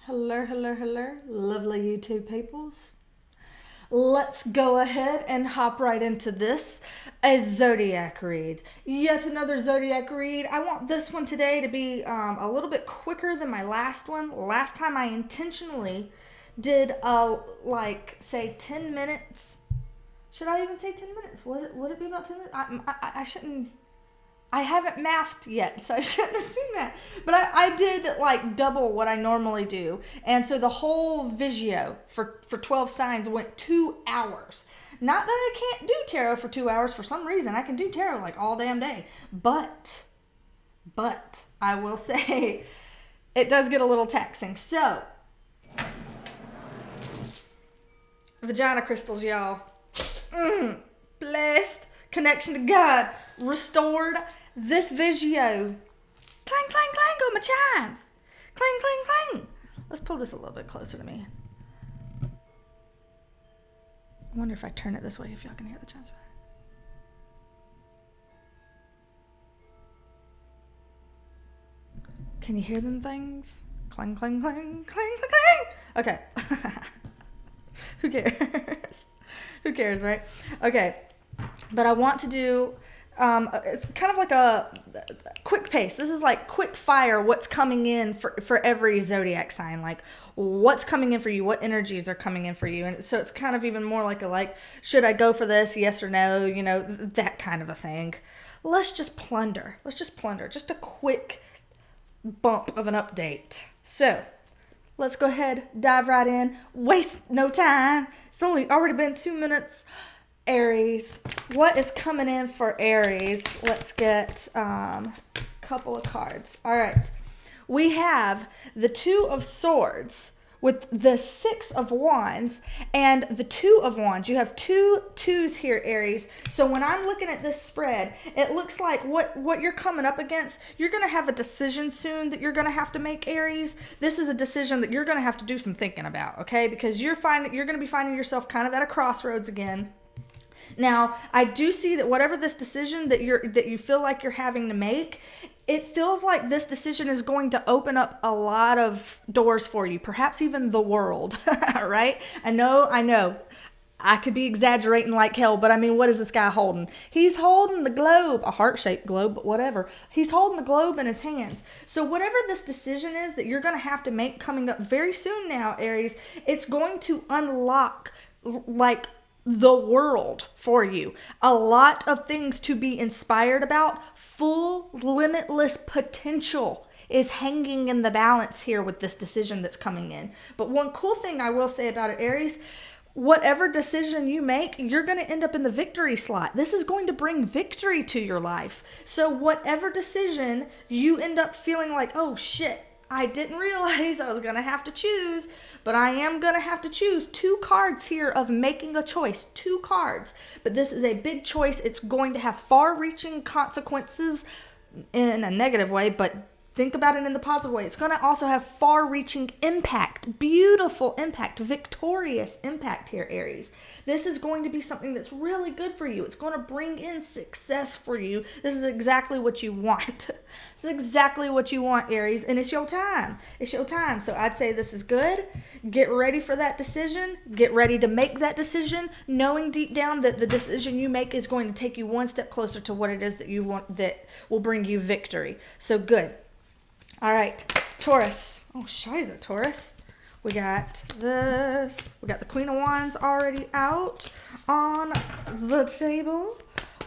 Hello, hello, hello, lovely YouTube peoples. Let's go ahead and hop right into this, a zodiac read. Yet another zodiac read. I want this one today to be a little bit quicker than my last one. Last time I intentionally did say 10 minutes. Should I even say 10 minutes? Would it be about 10 minutes? I shouldn't. I haven't mathed yet, so I shouldn't assume that. But I did like double what I normally do. And so the whole video for 12 signs went 2 hours. Not that I can't do tarot for 2 hours for some reason. I can do tarot like all damn day. But I will say it does get a little taxing. So, vagina crystals, y'all. Blessed. Connection to God. Restored. This video. Clang, clang, clang on my chimes. Clang, clang, clang. Let's pull this a little bit closer to me. I wonder if I turn it this way if y'all can hear the chimes better. Can you hear them things? Clang, clang, clang, clang, clang, clang. Okay. Who cares? Who cares, right? Okay. But I want to do, it's kind of like a quick pace. This is like quick fire, what's coming in for every zodiac sign. Like, what's coming in for you? What energies are coming in for you? And so it's kind of even more like should I go for this? Yes or no? You know, that kind of a thing. Let's just plunder. Just a quick bump of an update. So, let's go ahead, dive right in. Waste no time. It's already been 2 minutes. Aries, what is coming in for Aries? Let's get a couple of cards. All right, we have the Two of Swords with the Six of Wands and the Two of Wands. You have two twos here, Aries. So when I'm looking at this spread, it looks like what you're coming up against, you're going to have a decision soon that you're going to have to make, Aries. This is a decision that you're going to have to do some thinking about, okay? Because you're going to be finding yourself kind of at a crossroads again. Now, I do see that whatever this decision that you feel like you're having to make, it feels like this decision is going to open up a lot of doors for you, perhaps even the world, right? I know. I could be exaggerating like hell, but I mean, what is this guy holding? He's holding the globe, a heart-shaped globe, but whatever. He's holding the globe in his hands. So whatever this decision is that you're going to have to make coming up very soon now, Aries, it's going to unlock the world for you. A lot of things to be inspired about. Full, limitless potential is hanging in the balance here with this decision that's coming in. But one cool thing I will say about it, Aries, whatever decision you make, you're going to end up in the victory slot. This is going to bring victory to your life. So whatever decision you end up feeling like, oh shit, I didn't realize I was going to have to choose, but I am going to have to choose 2 cards here of making a choice. 2 cards. But this is a big choice. It's going to have far-reaching consequences in a negative way, but think about it in the positive way. It's going to also have far-reaching impact, beautiful impact, victorious impact here, Aries. This is going to be something that's really good for you. It's going to bring in success for you. This is exactly what you want. This is exactly what you want, Aries, and it's your time. It's your time. So I'd say this is good. Get ready for that decision. Get ready to make that decision, knowing deep down that the decision you make is going to take you one step closer to what it is that you want, that will bring you victory. So good. All right, Taurus. Oh, shiza, Taurus. We got this. We got the Queen of Wands already out on the table.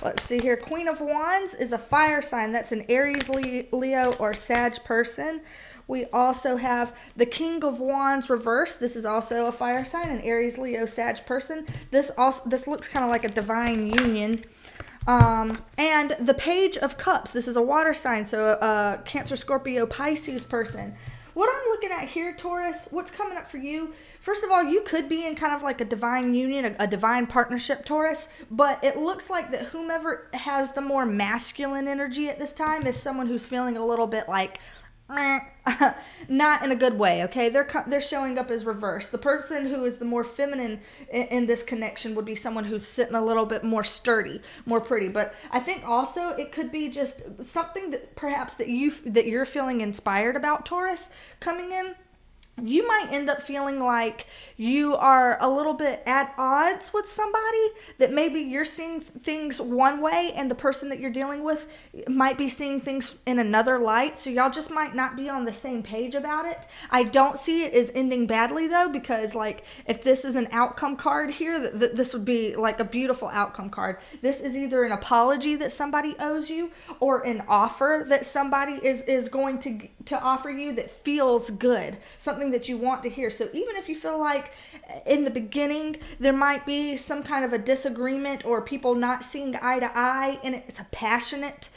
Let's see here. Queen of Wands is a fire sign. That's an Aries, Leo, or Sag person. We also have the King of Wands reverse. This is also a fire sign, an Aries, Leo, Sag person. This looks kind of like a divine union. And the Page of Cups. This is a water sign, so a Cancer, Scorpio, Pisces person. What I'm looking at here, Taurus, what's coming up for you? First of all, you could be in kind of like a divine union, a divine partnership, Taurus, but it looks like that whomever has the more masculine energy at this time is someone who's feeling a little bit like, not in a good way, okay? They're showing up as reverse. The person who is the more feminine in this connection would be someone who's sitting a little bit more sturdy, more pretty. But I think also it could be just something that perhaps that you're feeling inspired about, Taurus, coming in. you might end up feeling like you are a little bit at odds with somebody, that maybe you're seeing things one way and the person that you're dealing with might be seeing things in another light. So y'all just might not be on the same page about it. I don't see it as ending badly though, because like if this is an outcome card here, this would be like a beautiful outcome card. This is either an apology that somebody owes you or an offer that somebody is going to offer you that feels good, something that you want to hear. So even if you feel like in the beginning there might be some kind of a disagreement or people not seeing eye to eye, and it's a passionate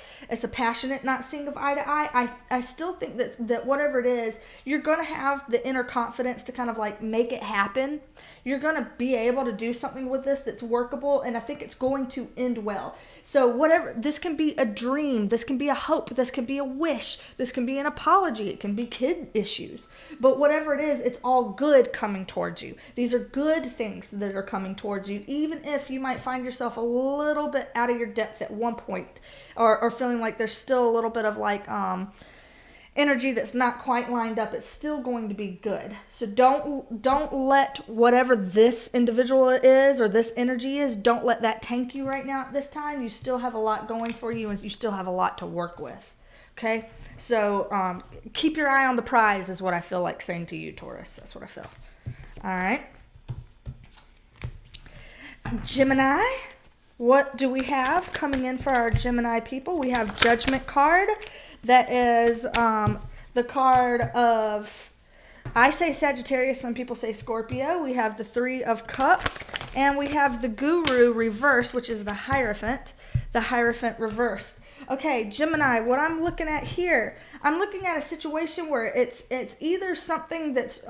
not seeing of eye to eye, I still think that whatever it is, you're going to have the inner confidence to kind of like make it happen. You're going to be able to do something with this that's workable, and I think it's going to end well. So whatever, this can be a dream, this can be a hope, this can be a wish, this can be an apology, it can be kid issues. But whatever it is, it's all good coming towards you. These are good things that are coming towards you, even if you might find yourself a little bit out of your depth at one point, or feeling like there's still a little bit of like energy that's not quite lined up. It's still going to be good. So don't let whatever this individual is or this energy is, don't let that tank you right now at this time. You still have a lot going for you, and you still have a lot to work with. Okay, so keep your eye on the prize is what I feel like saying to you, Taurus. That's what I feel. All right, Gemini, what do we have coming in for our Gemini people? We have Judgment card. That is the card of, I say Sagittarius, some people say Scorpio. We have the Three of Cups, and we have the Guru reversed, which is the Hierophant reversed. Okay, Gemini, what I'm looking at here, I'm looking at a situation where it's either something that's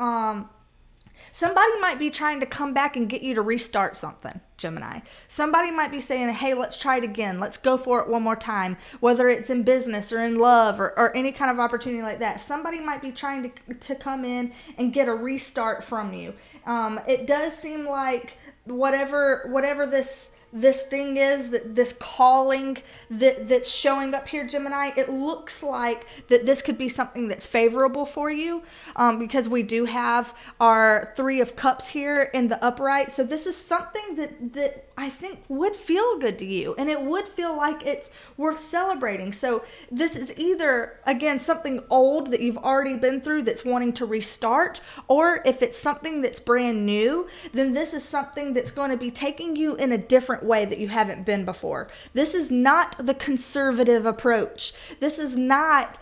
somebody might be trying to come back and get you to restart something, Gemini. Somebody might be saying, hey, let's try it again. Let's go for it one more time, whether it's in business or in love or any kind of opportunity like that. Somebody might be trying to come in and get a restart from you. It does seem like whatever this thing is, that this calling that's showing up here, Gemini, it looks like that this could be something that's favorable for you, because we do have our Three of Cups here in the upright. So this is something that I think would feel good to you, and it would feel like it's worth celebrating. So this is either, again, something old that you've already been through that's wanting to restart, or if it's something that's brand new, then this is something that's going to be taking you in a different way that you haven't been before. This is not the conservative approach. This is not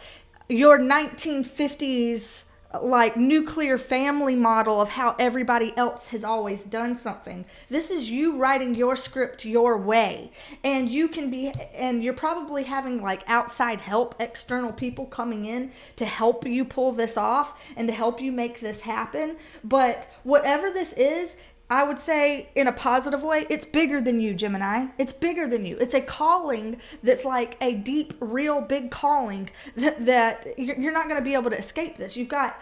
your 1950s like nuclear family model of how everybody else has always done something. This is you writing your script your way, and you're probably having like outside help, external people coming in to help you pull this off and to help you make this happen. But whatever this is, I would say in a positive way, it's bigger than you, Gemini. It's bigger than you. It's a calling that's like a deep, real big calling that you're not going to be able to escape this. You've got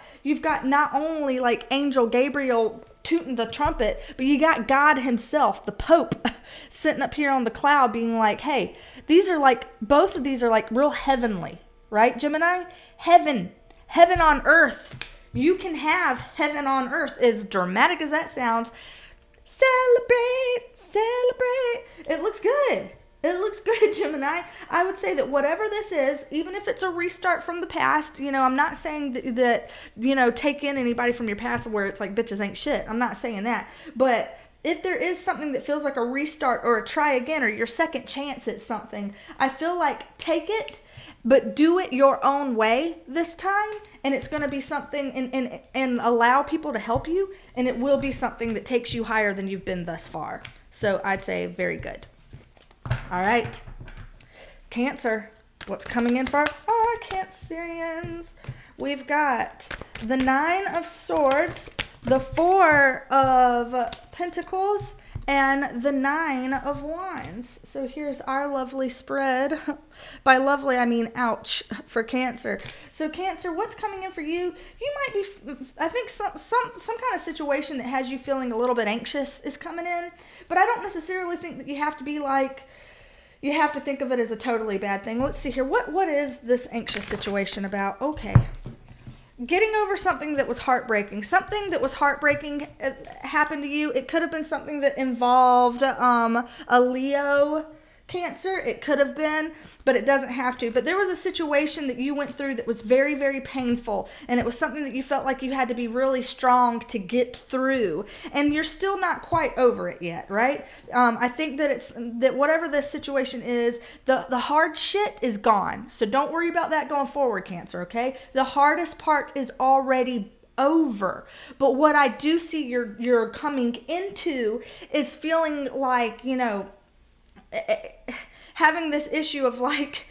not only like Angel Gabriel tooting the trumpet, but you got God himself, the Pope, sitting up here on the cloud being like, hey, both of these are like real heavenly, right, Gemini? Heaven on earth. You can have heaven on earth, as dramatic as that sounds. Celebrate. It looks good, Gemini. I would say that whatever this is, even if it's a restart from the past, I'm not saying that take in anybody from your past where it's like bitches ain't shit. I'm not saying that. But if there is something that feels like a restart or a try again or your second chance at something, I feel like take it, but do it your own way this time, and it's going to be something and allow people to help you, and it will be something that takes you higher than you've been thus far. So I'd say very good. All right, Cancer, what's coming in for our Cancerians? We've got the Nine of Swords, the Four of Pentacles, and the Nine of Wands. So here's our lovely spread. By lovely, I mean ouch for Cancer. So Cancer, what's coming in for you? You might be, I think some kind of situation that has you feeling a little bit anxious is coming in. But I don't necessarily think that you have to be like, you have to think of it as a totally bad thing. Let's see here. What is this anxious situation about? Okay. getting over something that was heartbreaking. Something that was heartbreaking happened to you. It could have been something that involved a Leo Cancer. It could have been, but it doesn't have to. But there was a situation that you went through that was very, very painful, and it was something that you felt like you had to be really strong to get through, and you're still not quite over it yet, right? I think that whatever this situation is, the hard shit is gone. So don't worry about that going forward, Cancer, okay? The hardest part is already over. But what I do see you're coming into is feeling like, having this issue of like,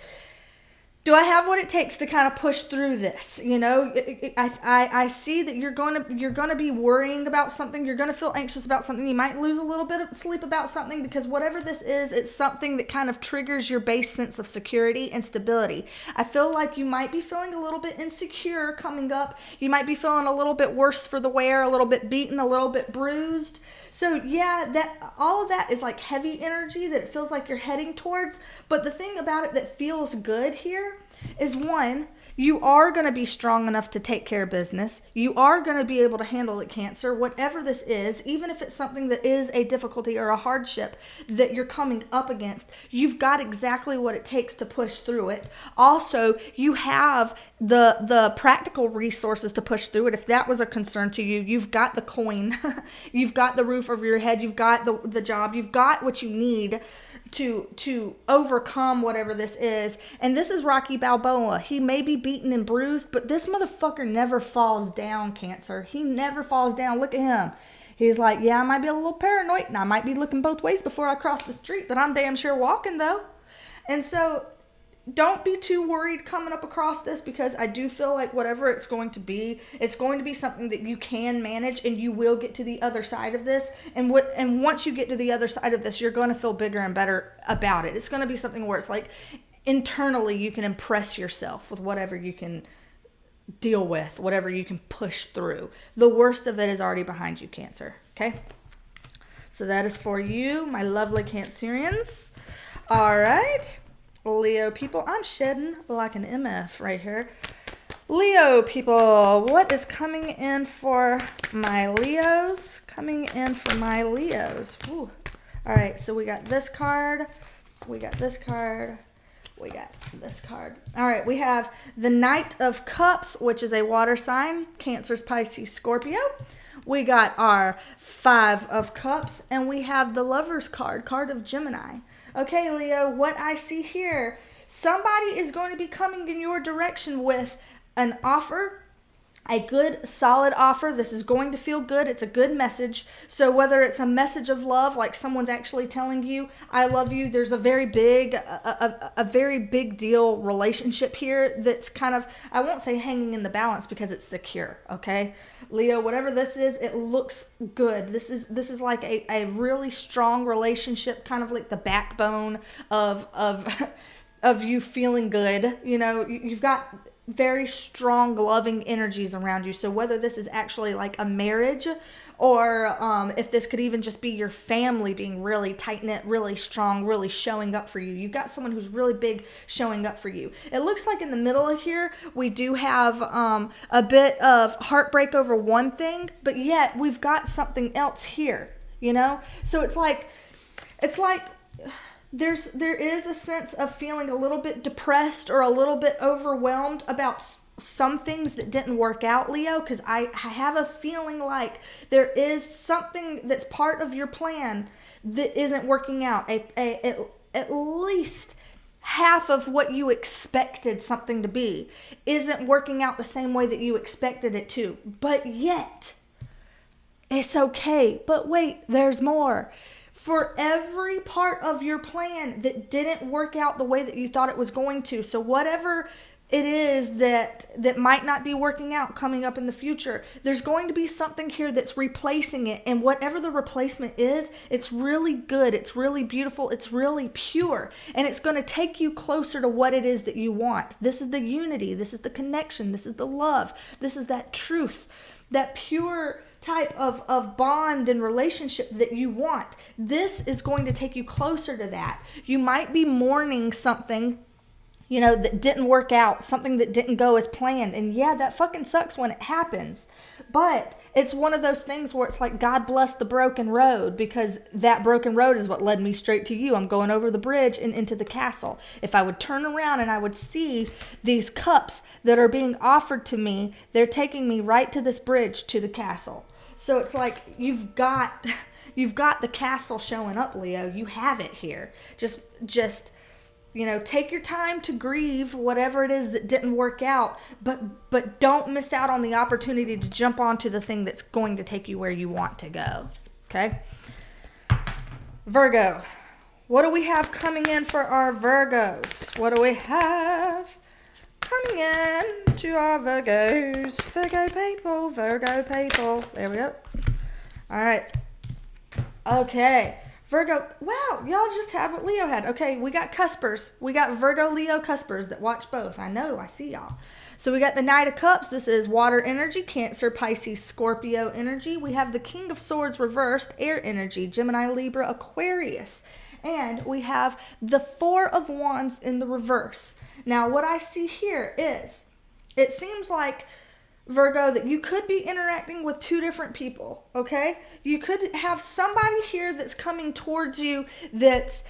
do I have what it takes to kind of push through this? I see that you're gonna be worrying about something. You're gonna feel anxious about something. You might lose a little bit of sleep about something, because whatever this is, it's something that kind of triggers your base sense of security and stability. I feel like you might be feeling a little bit insecure coming up. You might be feeling a little bit worse for the wear, a little bit beaten, a little bit bruised. So yeah, that all of that is like heavy energy that it feels like you're heading towards. But the thing about it that feels good here is, one, you are going to be strong enough to take care of business. You are going to be able to handle it, Cancer, whatever this is, even if it's something that is a difficulty or a hardship that you're coming up against. You've got exactly what it takes to push through it. Also, you have the practical resources to push through it. If that was a concern to you, you've got the coin, you've got the roof over your head, you've got the job, you've got what you need to overcome whatever this is. And this is Rocky Balboa. He may be beaten and bruised, but this motherfucker never falls down, Cancer. He never falls down. Look at him. He's like, yeah, I might be a little paranoid and I might be looking both ways before I cross the street, but I'm damn sure walking though. And so don't be too worried coming up across this, because I do feel like whatever it's going to be something that you can manage, and you will get to the other side of this. And once you get to the other side of this, you're going to feel bigger and better about it. It's going to be something where it's like internally you can impress yourself with whatever you can deal with, whatever you can push through. The worst of it is already behind you, Cancer. Okay? So that is for you, my lovely Cancerians. All right. Leo people, I'm shedding like an MF right here. Leo people, what is coming in for my Leos? Coming in for my Leos. Ooh. All right, so we got this card. We got this card. We got this card. All right, we have the Knight of Cups, which is a water sign. Cancers, Pisces, Scorpio. We got our Five of Cups, and we have the Lover's card of Gemini. Okay, Leo, what I see here, somebody is going to be coming in your direction with an offer, a good, solid offer. This is going to feel good. It's a good message. So whether it's a message of love, like someone's actually telling you, I love you, there's a very big, a very big deal relationship here that's kind of, I won't say hanging in the balance, because it's secure, okay? Leo, whatever this is, it looks good. This is like a really strong relationship, kind of like the backbone of you feeling good. You've got very strong, loving energies around you. So whether this is actually like a marriage, or if this could even just be your family being really tight-knit, really strong, really showing up for you. You've got someone who's really big showing up for you. It looks like in the middle of here, we do have a bit of heartbreak over one thing, but yet we've got something else here, So it's like there is a sense of feeling a little bit depressed or a little bit overwhelmed about some things that didn't work out, Leo, because I have a feeling like there is something that's part of your plan that isn't working out. At least half of what you expected something to be isn't working out the same way that you expected it to. But yet, it's okay. But wait, there's more. For every part of your plan that didn't work out the way that you thought it was going to. So whatever it is that might not be working out coming up in the future, there's going to be something here that's replacing it. And whatever the replacement is, it's really good. It's really beautiful. It's really pure. And it's going to take you closer to what it is that you want. This is the unity. This is the connection. This is the love. This is that truth, that pure type of bond and relationship that you want. This is going to take you closer to that. You might be mourning something you know, that didn't work out, something that didn't go as planned. And yeah, that fucking sucks when it happens. But it's one of those things where it's like, God bless the broken road, because that broken road is what led me straight to you. I'm going over the bridge and into the castle. If I would turn around and I would see these cups that are being offered to me, they're taking me right to this bridge to the castle. So it's like, you've got the castle showing up, Leo. You have it here. Just you know, take your time to grieve whatever it is that didn't work out, but don't miss out on the opportunity to jump onto the thing that's going to take you where you want to go. Okay? Virgo. What do we have coming in for our Virgos? What do we have coming in to our Virgos? Virgo people, Virgo people. There we go. All right. Okay. Virgo, wow, y'all just have what Leo had. Okay, we got cuspers. We got Virgo, Leo cuspers that watch both. I know, I see y'all. So we got the Knight of Cups. This is water energy, Cancer, Pisces, Scorpio energy. We have the King of Swords reversed, air energy, Gemini, Libra, Aquarius. And we have the Four of Wands in the reverse. Now, what I see here is, it seems like, Virgo, that you could be interacting with two different people, okay? You could have somebody here that's coming towards you that's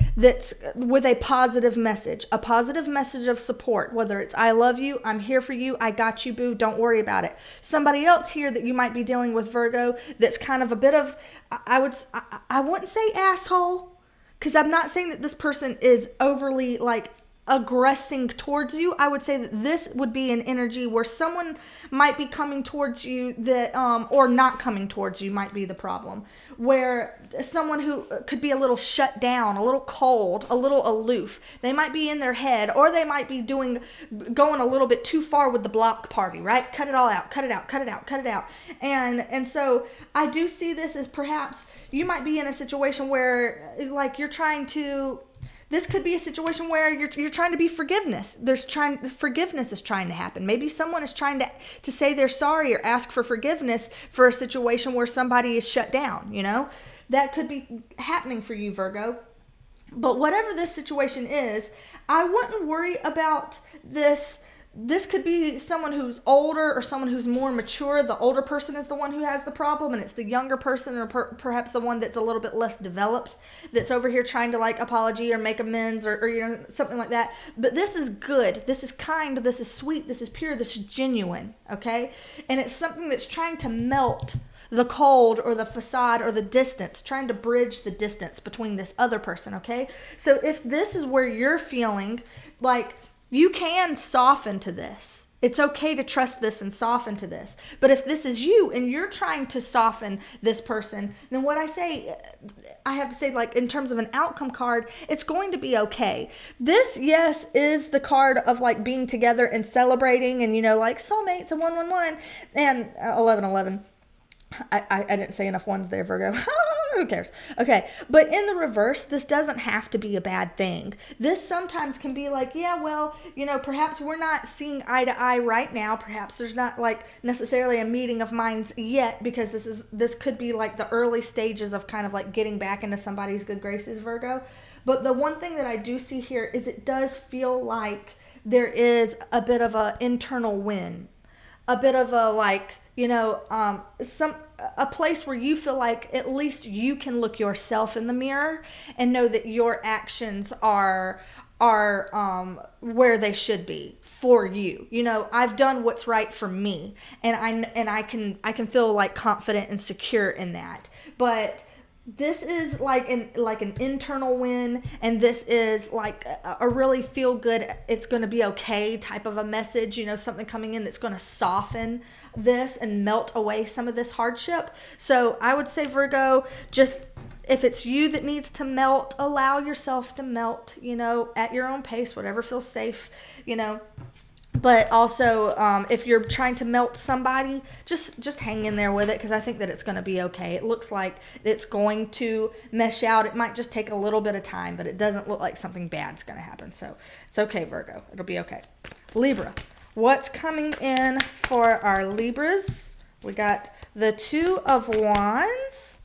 with a positive message of support, whether it's I love you, I'm here for you, I got you, boo, don't worry about it. Somebody else here that you might be dealing with, Virgo, that's kind of a bit of, I wouldn't say asshole, because I'm not saying that this person is overly like aggressing towards you. I would say that this would be an energy where someone might be coming towards you that or not coming towards you might be the problem, where someone who could be a little shut down, a little cold, a little aloof, they might be in their head, or they might be going a little bit too far with the block party, right? Cut it all out, cut it out, cut it out, cut it out. And so I do see this as perhaps you might be in a situation where like this could be a situation where you're trying to be forgiveness. Forgiveness is trying to happen. Maybe someone is trying to say they're sorry or ask for forgiveness for a situation where somebody is shut down, you know? That could be happening for you, Virgo. But whatever this situation is, I wouldn't worry about this. This could be someone who's older or someone who's more mature. The older person is the one who has the problem, and it's the younger person or perhaps the one that's a little bit less developed that's over here trying to like apology or make amends or you know, something like that. But this is good. This is kind. This is sweet. This is pure. This is genuine. Okay? And it's something that's trying to melt the cold or the facade or the distance, trying to bridge the distance between this other person. Okay? So if this is where you're feeling like, you can soften to this. It's okay to trust this and soften to this. But if this is you and you're trying to soften this person, then what I have to say, like in terms of an outcome card, it's going to be okay. This, yes, is the card of like being together and celebrating and, you know, like soulmates and 111 and 1111. I didn't say enough ones there, Virgo. Who cares? Okay. But in the reverse, this doesn't have to be a bad thing. This sometimes can be like, yeah, well, you know, perhaps we're not seeing eye to eye right now. Perhaps there's not like necessarily a meeting of minds yet, because this could be like the early stages of kind of like getting back into somebody's good graces, Virgo. But the one thing that I do see here is it does feel like there is a bit of an internal win, a bit of a like, you know, a place where you feel like at least you can look yourself in the mirror and know that your actions are where they should be for you. You know, I've done what's right for me, and I can feel like confident and secure in that. But this is like an internal win, and this is like a really feel good, it's going to be okay type of a message, you know, something coming in that's going to soften this and melt away some of this hardship. So I would say, Virgo, just if it's you that needs to melt, allow yourself to melt, you know, at your own pace, whatever feels safe, you know. But also, if you're trying to melt somebody, just hang in there with it, because I think that it's going to be okay. It looks like it's going to mesh out. It might just take a little bit of time, but it doesn't look like something bad's going to happen. So it's okay, Virgo. It'll be okay. Libra. What's coming in for our Libras? We got the Two of Wands.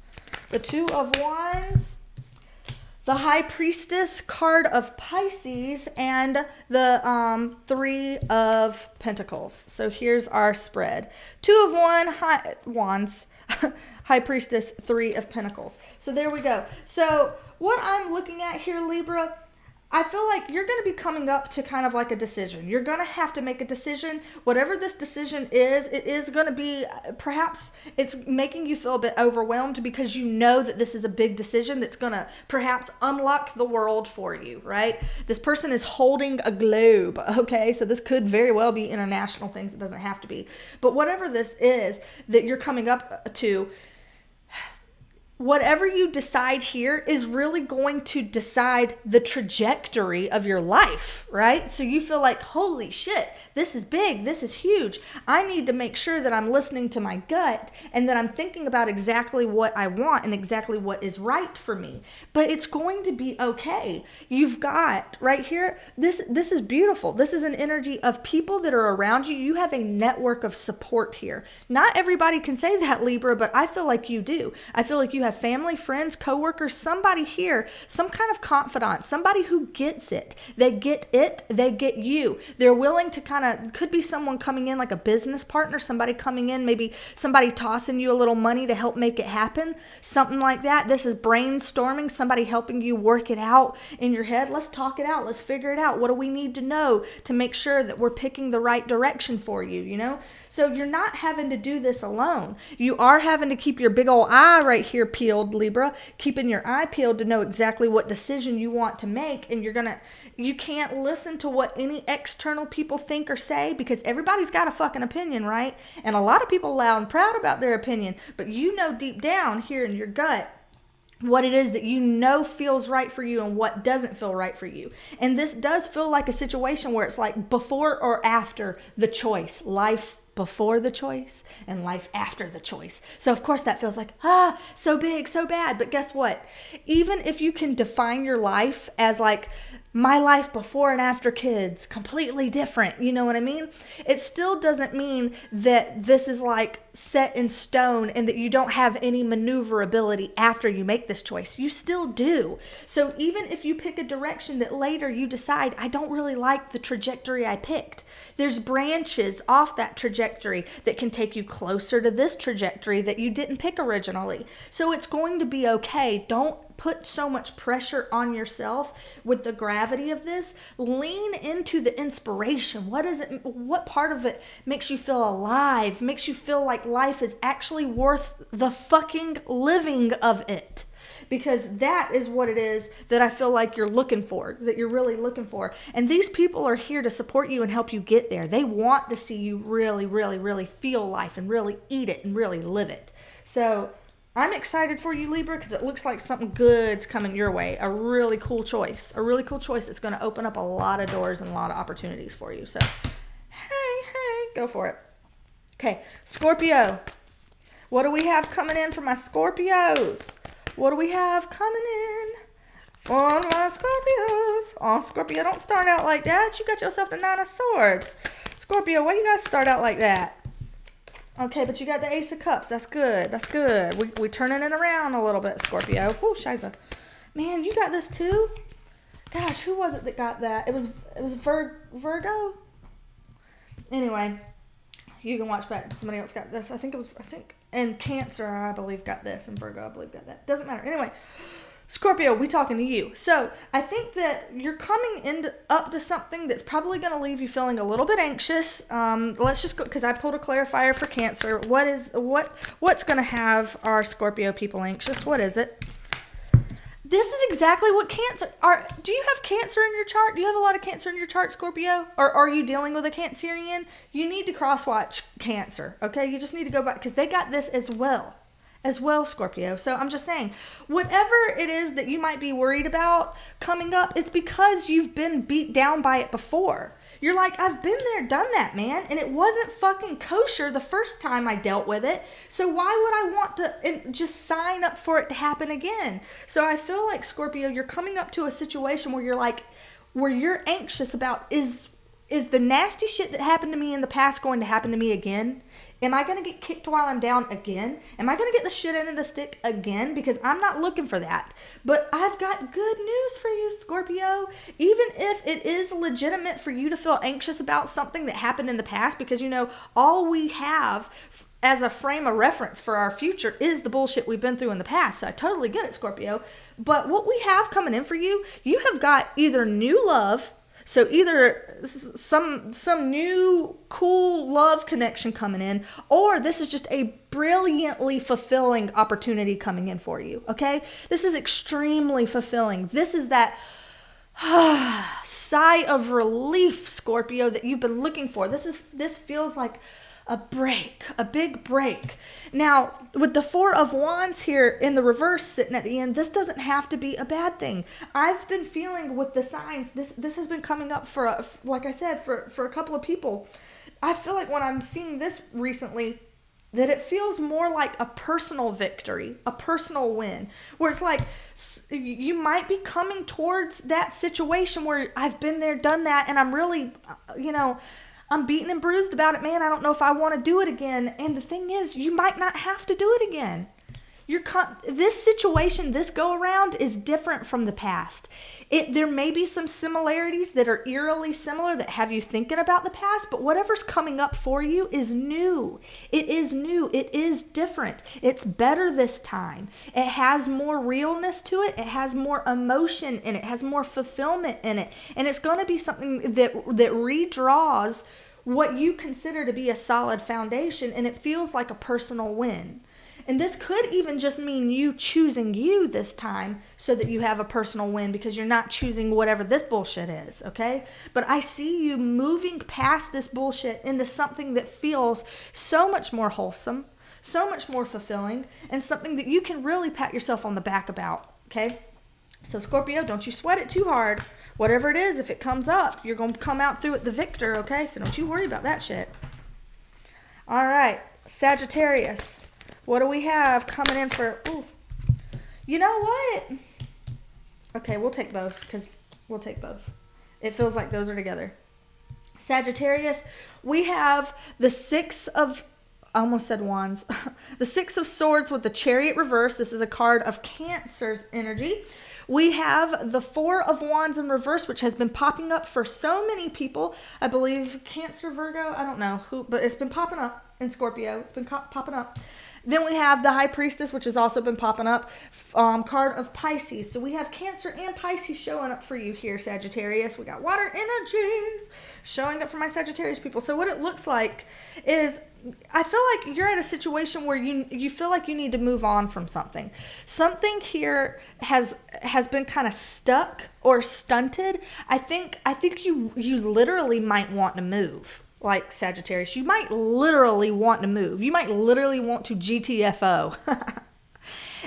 The Two of Wands. the High Priestess card of Pisces, and the 3 of Pentacles. So here's our spread. 2 of Wands, High Priestess, 3 of Pentacles. So there we go. So what I'm looking at here, Libra, I feel like you're going to be coming up to kind of like a decision. You're going to have to make a decision. Whatever this decision is, it is going to be, perhaps it's making you feel a bit overwhelmed because you know that this is a big decision that's going to perhaps unlock the world for you, right? This person is holding a globe, okay? So this could very well be international things. It doesn't have to be. But whatever this is that you're coming up to, whatever you decide here is really going to decide the trajectory of your life, right? So you feel like, holy shit, this is big, this is huge. I need to make sure that I'm listening to my gut and that I'm thinking about exactly what I want and exactly what is right for me. But it's going to be okay. You've got right here, this is beautiful. This is an energy of people that are around you. You have a network of support here. Not everybody can say that, Libra, but I feel like you do. I feel like you have family, friends, coworkers, somebody here, some kind of confidant, somebody who gets it. They get it, they get you. They're willing to kind of, could be someone coming in like a business partner, somebody coming in, maybe somebody tossing you a little money to help make it happen, something like that. This is brainstorming, somebody helping you work it out in your head. Let's talk it out. Let's figure it out. What do we need to know to make sure that we're picking the right direction for you, you know? So you're not having to do this alone. You are having to keep your big old eye right here peeled, Libra, keeping your eye peeled to know exactly what decision you want to make. And you can't listen to what any external people think or say because everybody's got a fucking opinion, right? And a lot of people loud and proud about their opinion, but you know deep down here in your gut what it is that you know feels right for you and what doesn't feel right for you. And this does feel like a situation where it's like before or after the choice, life before the choice and life after the choice. So of course that feels like, so big, so bad. But guess what? Even if you can define your life as like my life before and after kids, completely different, you know what I mean? It still doesn't mean that this is like set in stone and that you don't have any maneuverability after you make this choice. You still do. So even if you pick a direction that later you decide, I don't really like the trajectory I picked, there's branches off that trajectory that can take you closer to this trajectory that you didn't pick originally. So it's going to be okay. Don't put so much pressure on yourself with the gravity of this. Lean into the inspiration. What part of it makes you feel alive, makes you feel like life is actually worth the fucking living of it? Because that is what it is that I feel like you're looking for, that you're really looking for. And these people are here to support you and help you get there. They want to see you really, really, really feel life and really eat it and really live it. So I'm excited for you, Libra, because it looks like something good's coming your way. A really cool choice. A really cool choice that's going to open up a lot of doors and a lot of opportunities for you. So, hey, go for it. Okay, Scorpio. What do we have coming in for my Scorpios? What do we have coming in for my Scorpios? Oh, Scorpio, don't start out like that. You got yourself the 9 of Swords. Scorpio, why you guys start out like that? Okay, but you got the Ace of Cups. That's good. That's good. We turning it around a little bit, Scorpio. Whoo, shiza. Man, you got this too? Gosh, who was it that got that? It was Virgo? Anyway, you can watch back. Somebody else got this. And Cancer, I believe, got this. And Virgo, I believe, got that. Doesn't matter. Anyway, Scorpio, we talking to you. So I think that you're coming up to something that's probably going to leave you feeling a little bit anxious. Let's just go, because I pulled a clarifier for Cancer. What's going to have our Scorpio people anxious? What is it? This is exactly what Cancer are. Do you have Cancer in your chart? Do you have a lot of Cancer in your chart, Scorpio? Or are you dealing with a Cancerian? You need to cross-watch Cancer, okay? You just need to go back, because they got this as well, Scorpio. So I'm just saying, whatever it is that you might be worried about coming up, it's because you've been beat down by it before. You're like, I've been there, done that, man. And it wasn't fucking kosher the first time I dealt with it. So why would I want to just sign up for it to happen again? So I feel like, Scorpio, you're coming up to a situation where you're anxious about, is the nasty shit that happened to me in the past going to happen to me again? Am I going to get kicked while I'm down again? Am I going to get the shit end of the stick again? Because I'm not looking for that. But I've got good news for you, Scorpio. Even if it is legitimate for you to feel anxious about something that happened in the past, because, you know, all we have as a frame of reference for our future is the bullshit we've been through in the past. So I totally get it, Scorpio. But what we have coming in for you, you have got either new love. So either some new cool love connection coming in, or this is just a brilliantly fulfilling opportunity coming in for you, okay? This is extremely fulfilling. This is that sigh of relief, Scorpio, that you've been looking for. This feels like a break, a big break. Now, with the Four of Wands here in the reverse sitting at the end, this doesn't have to be a bad thing. I've been feeling with the signs, this has been coming up for, like I said, for a couple of people. I feel like when I'm seeing this recently, that it feels more like a personal victory, a personal win, where it's like you might be coming towards that situation where I've been there, done that, and I'm really, you know, I'm beaten and bruised about it, man. I don't know if I want to do it again. And the thing is, you might not have to do it again. This situation, this go around is different from the past. There may be some similarities that are eerily similar that have you thinking about the past, but whatever's coming up for you is new. It is new. It is different. It's better this time. It has more realness to it. It has more emotion in it. It has more fulfillment in it. And it's going to be something that redraws what you consider to be a solid foundation, and it feels like a personal win. And this could even just mean you choosing you this time so that you have a personal win, because you're not choosing whatever this bullshit is, okay? But I see you moving past this bullshit into something that feels so much more wholesome, so much more fulfilling, and something that you can really pat yourself on the back about, okay? So Scorpio, don't you sweat it too hard. Whatever it is, if it comes up, you're going to come out through it the victor, okay? So don't you worry about that shit. All right, Sagittarius. What do we have coming in for, ooh, you know what? Okay, we'll take both, because we'll take both. It feels like those are together. Sagittarius, we have the Six of, I almost said Wands, the Six of Swords with the Chariot reverse. This is a card of Cancer's energy. We have the Four of Wands in reverse, which has been popping up for so many people. I believe Cancer, Virgo, I don't know who, but it's been popping up in Scorpio. It's been popping up. Then we have the High Priestess, which has also been popping up, card of Pisces. So we have Cancer and Pisces showing up for you here, Sagittarius. We got water energies showing up for my Sagittarius people. So what it looks like is, I feel like you're at a situation where you feel like you need to move on from something. Something here has been kind of stuck or stunted. I think you literally might want to move. Like Sagittarius, you might literally want to move. You might literally want to GTFO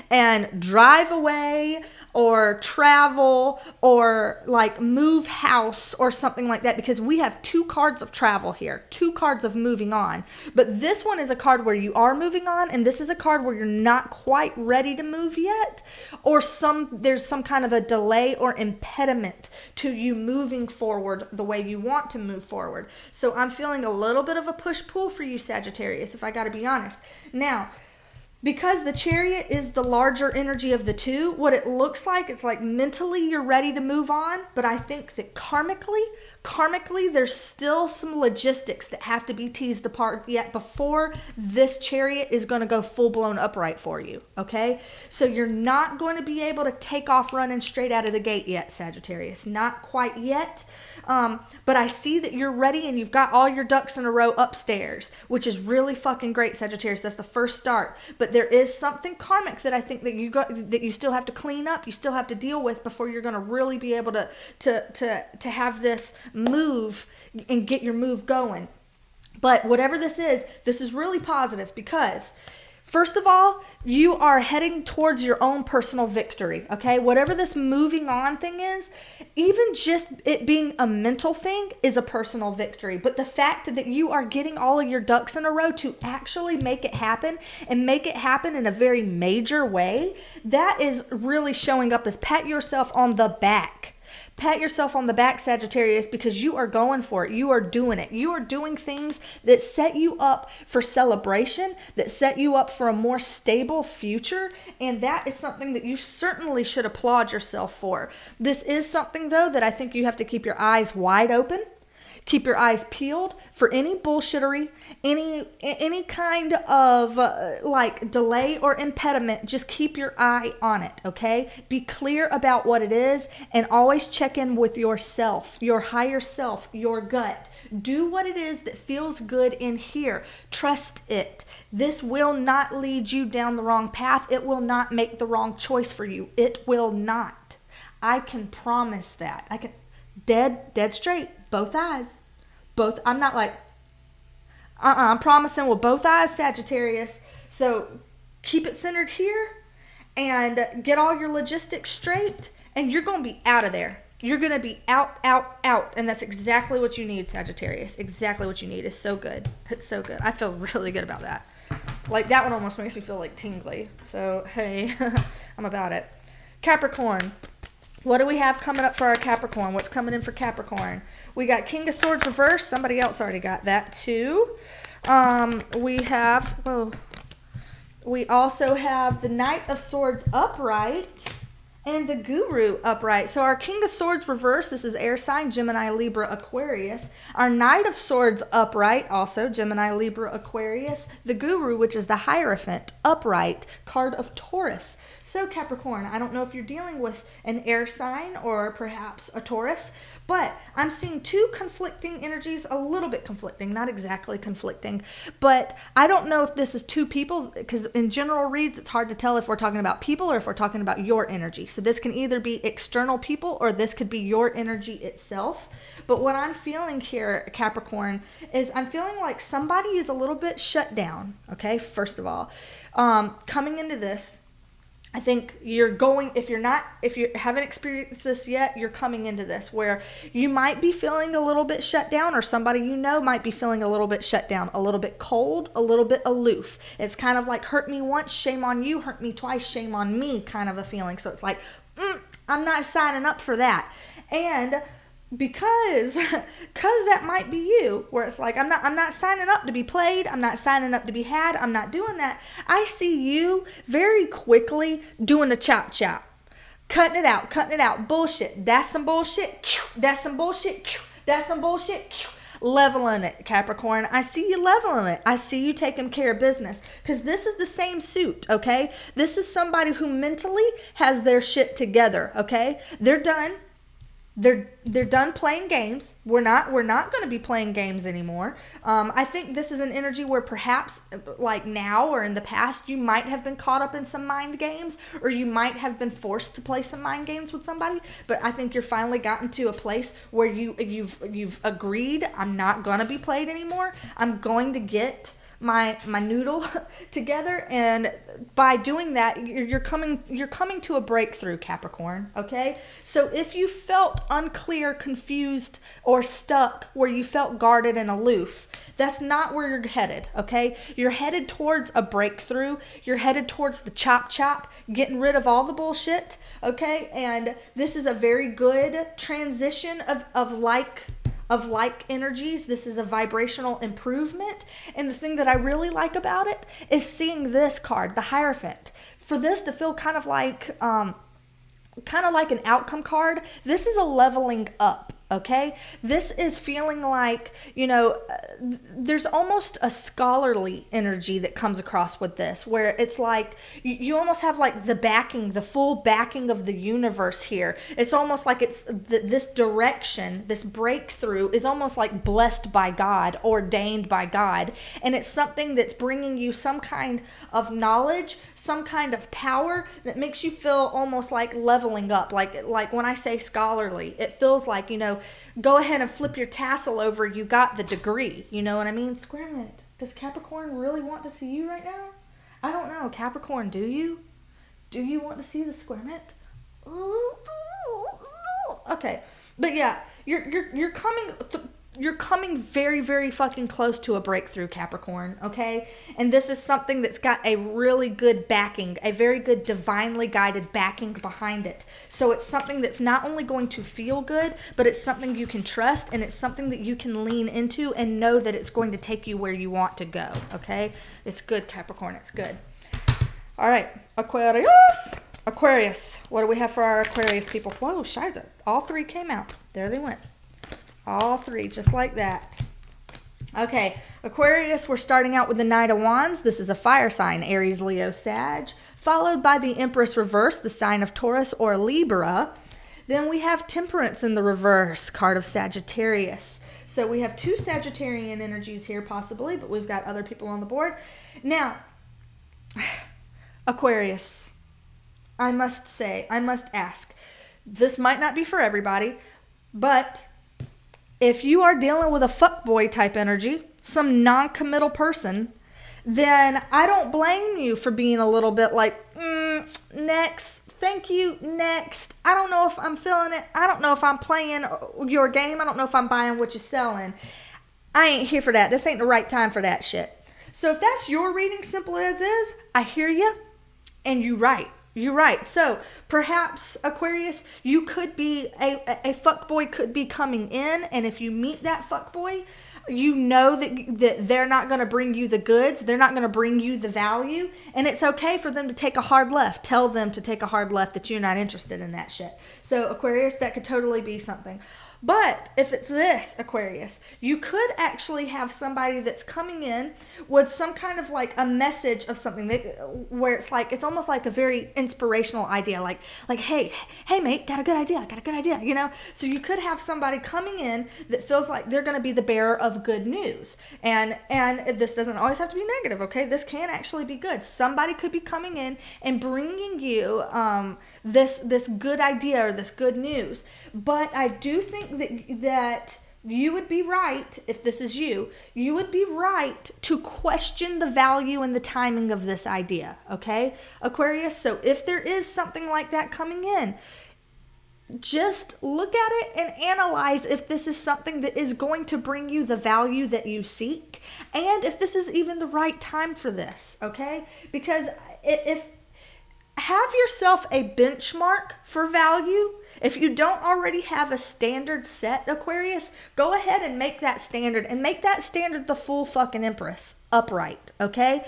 and drive away or travel or like move house or something like that, because we have two cards of travel here, two cards of moving on. But this one is a card where you are moving on, and this is a card where you're not quite ready to move yet, or there's some kind of a delay or impediment to you moving forward the way you want to move forward. So I'm feeling a little bit of a push-pull for you, Sagittarius, if I got to be honest. Now, because the Chariot is the larger energy of the two, what it looks like, it's like mentally you're ready to move on, but I think that karmically there's still some logistics that have to be teased apart yet before this Chariot is going to go full-blown upright for you, okay? So you're not going to be able to take off running straight out of the gate yet, Sagittarius. Not quite yet. But I see that you're ready and you've got all your ducks in a row upstairs, which is really fucking great, Sagittarius. That's the first start. But there is something karmic that I think that you still have to clean up, you still have to deal with before you're going to really be able to have this move and get your move going. But whatever this is really positive, because first of all, you are heading towards your own personal victory, okay? Whatever this moving on thing is, even just it being a mental thing is a personal victory. But the fact that you are getting all of your ducks in a row to actually make it happen, and make it happen in a very major way, that is really showing up as pat yourself on the back. Pat yourself on the back, Sagittarius, because you are going for it. You are doing it. You are doing things that set you up for celebration, that set you up for a more stable future. And that is something that you certainly should applaud yourself for. This is something, though, that I think you have to keep your eyes wide open. Keep your eyes peeled for any bullshittery, any kind of like delay or impediment. Just keep your eye on it, okay? Be clear about what it is and always check in with yourself, your higher self, your gut. Do what it is that feels good in here. Trust it. This will not lead you down the wrong path. It will not make the wrong choice for you. It will not. I can promise that. I can dead straight. Both eyes. Both. I'm not like, I'm promising with both eyes, Sagittarius. So keep it centered here and get all your logistics straight, and you're going to be out of there. You're going to be out. And that's exactly what you need, Sagittarius. Exactly what you need. It's so good. It's so good. I feel really good about that. Like, that one almost makes me feel like tingly. So, hey, I'm about it. Capricorn. What do we have coming up for our Capricorn? What's coming in for Capricorn? We got King of Swords reversed. Somebody else already got that too. We also have the Knight of Swords upright and the Guru upright. So our King of Swords reversed, this is air sign, Gemini, Libra, Aquarius. Our Knight of Swords upright, also Gemini, Libra, Aquarius. The Guru, which is the Hierophant, upright, card of Taurus. So Capricorn, I don't know if you're dealing with an air sign or perhaps a Taurus, but I'm seeing two conflicting energies, a little bit conflicting, not exactly conflicting, but I don't know if this is two people, because in general reads, it's hard to tell if we're talking about people or if we're talking about your energy. So this can either be external people or this could be your energy itself. But what I'm feeling here, Capricorn, is I'm feeling like somebody is a little bit shut down, okay, first of all. Coming into this, I think you're going, if you haven't experienced this yet, you're coming into this where you might be feeling a little bit shut down, or somebody you know might be feeling a little bit shut down, a little bit cold, a little bit aloof. It's kind of like hurt me once, shame on you, hurt me twice, shame on me kind of a feeling. So it's like, I'm not signing up for that. And because that might be you, where it's like, I'm not signing up to be played. I'm not signing up to be had. I'm not doing that. I see you very quickly doing the chop. Cutting it out. Bullshit. That's some bullshit. That's some bullshit. That's some bullshit. Leveling it, Capricorn. I see you leveling it. I see you taking care of business, because this is the same suit, okay? This is somebody who mentally has their shit together, okay? They're done. They're done playing games. We're not going to be playing games anymore. I think this is an energy where perhaps like now or in the past you might have been caught up in some mind games, or you might have been forced to play some mind games with somebody. But I think you're finally gotten to a place where you've agreed, I'm not going to be played anymore. I'm going to get my noodle together, and by doing that you're coming to a breakthrough, Capricorn, okay? So if you felt unclear, confused, or stuck, where you felt guarded and aloof, that's not where you're headed, okay? You're headed towards a breakthrough. You're headed towards the chop, getting rid of all the bullshit, okay? And this is a very good transition of like energies. This is a vibrational improvement. And the thing that I really like about it is seeing this card, the Hierophant. For this to feel kind of like an outcome card, this is a leveling up. Okay, this is feeling like, there's almost a scholarly energy that comes across with this, where it's like you almost have like the full backing of the universe here. It's almost like it's this direction, this breakthrough is almost like blessed by God, ordained by God. And it's something that's bringing you some kind of knowledge, some kind of power that makes you feel almost like leveling up. Like when I say scholarly, it feels like, go ahead and flip your tassel over, you got the degree. You know what I mean? Squirrel, does Capricorn really want to see you right now? I don't know. Capricorn, do you? Do you want to see the squirrel? Okay. But yeah, you're coming you're coming very, very fucking close to a breakthrough, Capricorn, okay? And this is something that's got a really good backing, a very good divinely guided backing behind it. So it's something that's not only going to feel good, but it's something you can trust, and it's something that you can lean into and know that it's going to take you where you want to go, okay? It's good, Capricorn, it's good. All right, Aquarius. Aquarius, what do we have for our Aquarius people? Whoa, shiza, all three came out. There they went. All three, just like that. Okay, Aquarius, we're starting out with the Knight of Wands. This is a fire sign, Aries, Leo, Sag. Followed by the Empress reverse, the sign of Taurus or Libra. Then we have Temperance in the reverse, card of Sagittarius. So we have two Sagittarian energies here possibly, but we've got other people on the board. Now, Aquarius, I must say, I must ask, this might not be for everybody, but if you are dealing with a fuckboy type energy, some non-committal person, then I don't blame you for being a little bit like, next, thank you, next. I don't know if I'm feeling it. I don't know if I'm playing your game. I don't know if I'm buying what you're selling. I ain't here for that. This ain't the right time for that shit. So if that's your reading, simple as is, I hear you, and you're right. You're right. So perhaps, Aquarius, you could be, a fuckboy could be coming in, and if you meet that fuckboy, you know that they're not going to bring you the goods. They're not going to bring you the value, and it's okay for them to take a hard left. Tell them to take a hard left, that you're not interested in that shit. So Aquarius, that could totally be something. But if it's this, Aquarius, you could actually have somebody that's coming in with some kind of like a message of something where it's like, it's almost like a very inspirational idea. Like, hey mate, got a good idea, you know? So you could have somebody coming in that feels like they're going to be the bearer of good news. And this doesn't always have to be negative, okay? This can actually be good. Somebody could be coming in and bringing you this good idea or this good news. But I do think that you would be right, if this is you would be right to question the value and the timing of this idea, okay, Aquarius? So if there is something like that coming in, just look at it and analyze if this is something that is going to bring you the value that you seek, and if this is even the right time for this, okay? Because if have yourself a benchmark for value. If you don't already have a standard set, Aquarius, go ahead and make that standard, and make that standard the full fucking Empress upright, okay?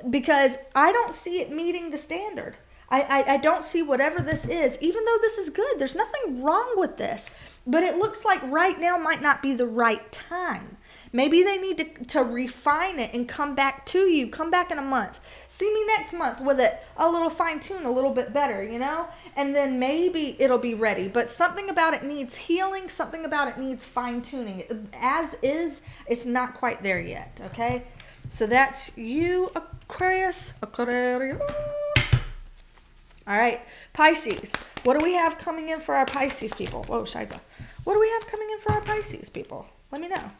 Because I don't see it meeting the standard. I don't see whatever this is, even though this is good. There's nothing wrong with this, but it looks like right now might not be the right time. Maybe they need to refine it and come back to you. Come back in a month. See me next month with it a little fine-tuned, a little bit better, you know? And then maybe it'll be ready. But something about it needs healing. Something about it needs fine-tuning. As is, it's not quite there yet, okay? So that's you, Aquarius. Aquarius. All right, Pisces. What do we have coming in for our Pisces people? Whoa, shiza. What do we have coming in for our Pisces people? Let me know.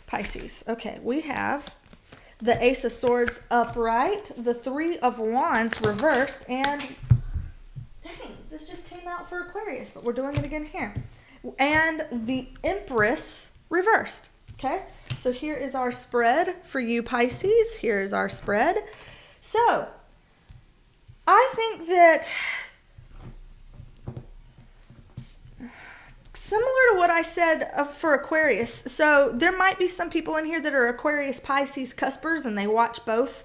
Pisces. Okay, we have the Ace of Swords upright, the Three of Wands reversed, and dang, this just came out for Aquarius, but we're doing it again here. And the Empress reversed. Okay, so here is our spread for you Pisces. Here is our spread. So I think that similar to what I said for Aquarius, so there might be some people in here that are Aquarius Pisces cuspers and they watch both,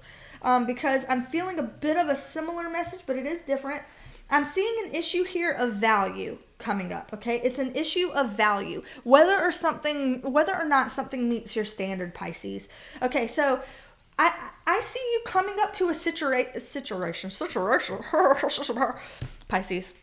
because I'm feeling a bit of a similar message, but it is different. I'm seeing an issue here of value coming up, okay? It's an issue of value, whether or not something meets your standard, Pisces. Okay, so I see you coming up to a situation, Pisces.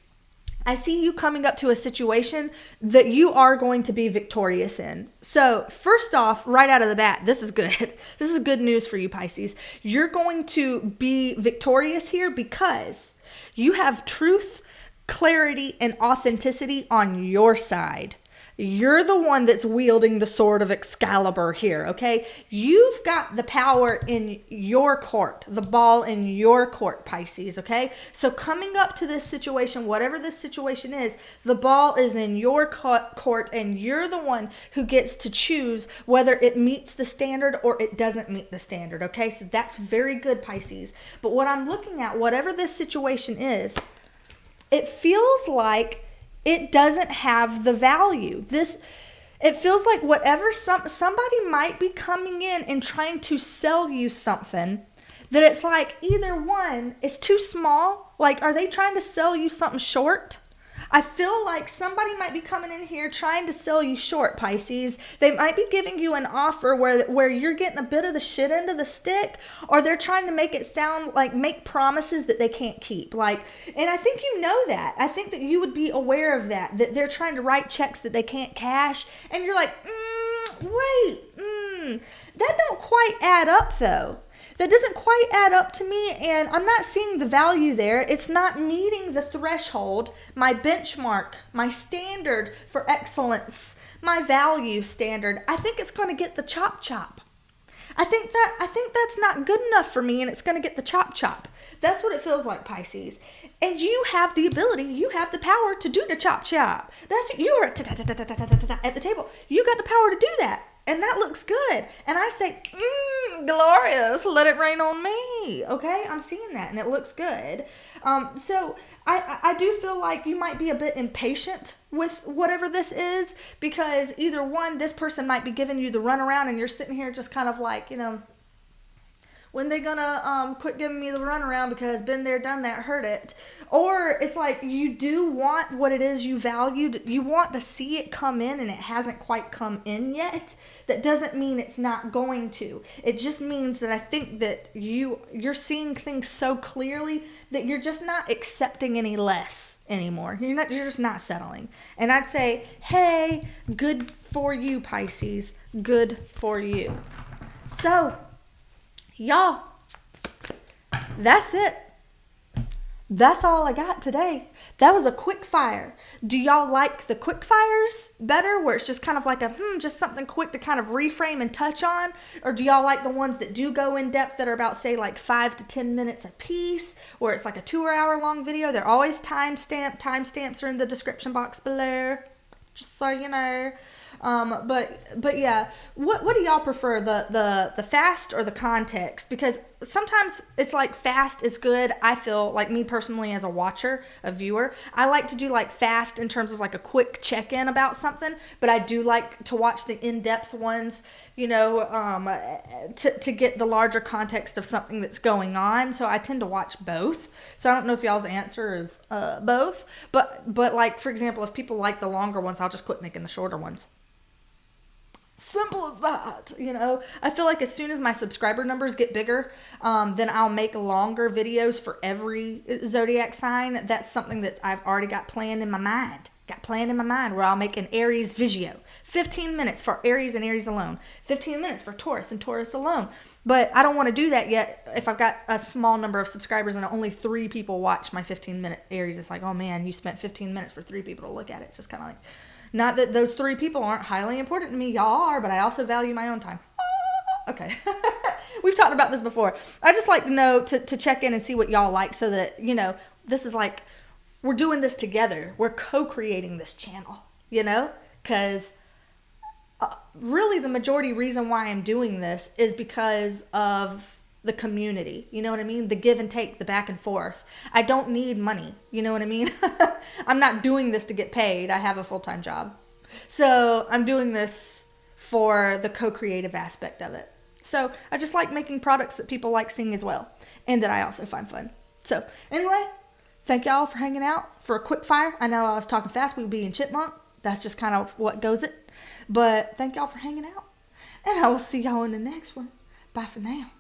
I see you coming up to a situation that you are going to be victorious in. So first off, right out of the bat, this is good. This is good news for you, Pisces. You're going to be victorious here because you have truth, clarity, and authenticity on your side. You're the one that's wielding the sword of Excalibur here, okay? You've got the power in your court, the ball in your court, Pisces, okay? So coming up to this situation, whatever this situation is, the ball is in your court, and you're the one who gets to choose whether it meets the standard or it doesn't meet the standard, okay? So that's very good, Pisces. But what I'm looking at, whatever this situation is, it feels like it doesn't have the value. It feels like whatever somebody might be coming in and trying to sell you something, that it's like either one, it's too small. Like, are they trying to sell you something short? I feel like somebody might be coming in here trying to sell you short, Pisces. They might be giving you an offer where you're getting a bit of the shit end of the stick, or they're trying to make it sound like, make promises that they can't keep. Like, and I think you know that. I think that you would be aware of that they're trying to write checks that they can't cash, and you're like, that don't quite add up though. That doesn't quite add up to me, and I'm not seeing the value there. It's not meeting the threshold, my benchmark, my standard for excellence, my value standard. I think it's going to get the chop chop. I think that's not good enough for me, and it's going to get the chop chop. That's what it feels like, Pisces. And you have the ability, you have the power to do the chop chop. You're at the table. You got the power to do that. And that looks good. And I say, glorious, let it rain on me. Okay, I'm seeing that, and it looks good. So I do feel like you might be a bit impatient with whatever this is, because either one, this person might be giving you the runaround, and you're sitting here just kind of like, when they gonna quit giving me the runaround, because been there, done that, heard it. Or it's like you do want what it is you valued. You want to see it come in, and it hasn't quite come in yet. That doesn't mean it's not going to. It just means that I think that you're seeing things so clearly that you're just not accepting any less anymore. You're just not settling. And I'd say, hey, good for you, Pisces. Good for you. So, y'all, that's it. That's all I got today. That was a quick fire. Do y'all like the quick fires better, where it's just kind of like just something quick to kind of reframe and touch on? Or do y'all like the ones that do go in depth, that are about, say, like 5 to 10 minutes a piece, where it's like a 2-hour long video? They're always timestamped. Timestamps are in the description box below, just so you know. But yeah, what do y'all prefer, the fast or the context? Because sometimes it's like fast is good. I feel like, me personally, as a watcher, a viewer, I like to do like fast in terms of like a quick check-in about something, but I do like to watch the in-depth ones, to get the larger context of something that's going on. So I tend to watch both. So I don't know if y'all's answer is both, but like, for example, if people like the longer ones, I'll just quit making the shorter ones. Simple as that, I feel like as soon as my subscriber numbers get bigger, then I'll make longer videos for every zodiac sign. That's something that I've already got planned in my mind. Where I'll make an Aries video. 15 minutes for Aries and Aries alone. 15 minutes for Taurus and Taurus alone. But I don't want to do that yet if I've got a small number of subscribers and only 3 people watch my 15-minute Aries. It's like, oh man, you spent 15 minutes for 3 people to look at it. It's just kind of like, not that those 3 people aren't highly important to me. Y'all are, but I also value my own time. Okay. We've talked about this before. I just like to know, to check in and see what y'all like, so that, this is like, we're doing this together. We're co-creating this channel, because really the majority reason why I'm doing this is because of the community. You know what I mean? The give and take, the back and forth. I don't need money. You know what I mean? I'm not doing this to get paid. I have a full-time job. So I'm doing this for the co-creative aspect of it. So I just like making products that people like seeing as well, and that I also find fun. So anyway, thank y'all for hanging out for a quick fire. I know I was talking fast. We would be in chipmunk. That's just kind of what goes it. But thank y'all for hanging out, and I will see y'all in the next one. Bye for now.